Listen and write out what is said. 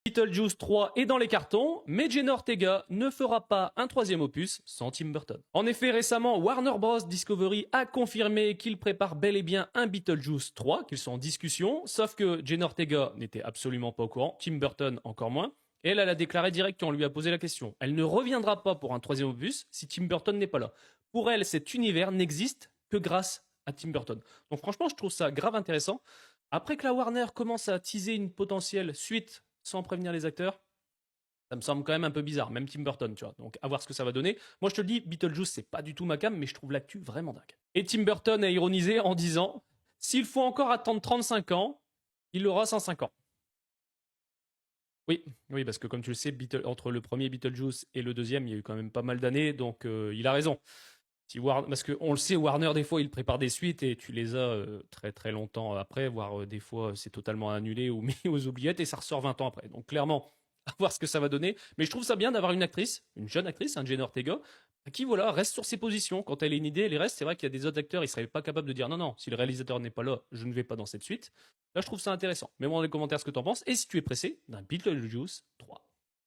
Beetlejuice 3 est dans les cartons, mais Jenna Ortega ne fera pas un troisième opus sans Tim Burton. En effet, récemment, Warner Bros. Discovery a confirmé qu'il prépare bel et bien un Beetlejuice 3, qu'ils sont en discussion, sauf que Jenna Ortega n'était absolument pas au courant, Tim Burton encore moins, et elle a déclaré direct quand on lui a posé la question. Elle ne reviendra pas pour un troisième opus si Tim Burton n'est pas là. Pour elle, cet univers n'existe que grâce à Tim Burton. Donc franchement, je trouve ça grave intéressant. Après que la Warner commence à teaser une potentielle suite sans prévenir les acteurs, ça me semble quand même un peu bizarre, même Tim Burton, tu vois. Donc, à voir ce que ça va donner. Moi, je te le dis, Beetlejuice, c'est pas du tout ma cam, mais je trouve l'actu vraiment dingue. Et Tim Burton a ironisé en disant s'il faut encore attendre 35 ans, il aura 105 ans. Oui, oui, parce que comme tu le sais, entre le premier Beetlejuice et le deuxième, il y a eu quand même pas mal d'années, donc il a raison. Parce qu'on le sait, Warner, des fois, il prépare des suites et tu les as très très longtemps après, voire des fois, c'est totalement annulé ou mis aux oubliettes et ça ressort 20 ans après. Donc clairement, à voir ce que ça va donner. Mais je trouve ça bien d'avoir une actrice, une jeune actrice, Jenna Ortega, qui voilà, reste sur ses positions. Quand elle a une idée, elle y reste. C'est vrai qu'il y a des autres acteurs, ils seraient pas capables de dire non, non, si le réalisateur n'est pas là, je ne vais pas dans cette suite. Là, je trouve ça intéressant. Mets-moi dans les commentaires ce que tu en penses et si tu es pressé d'un Beetlejuice 3.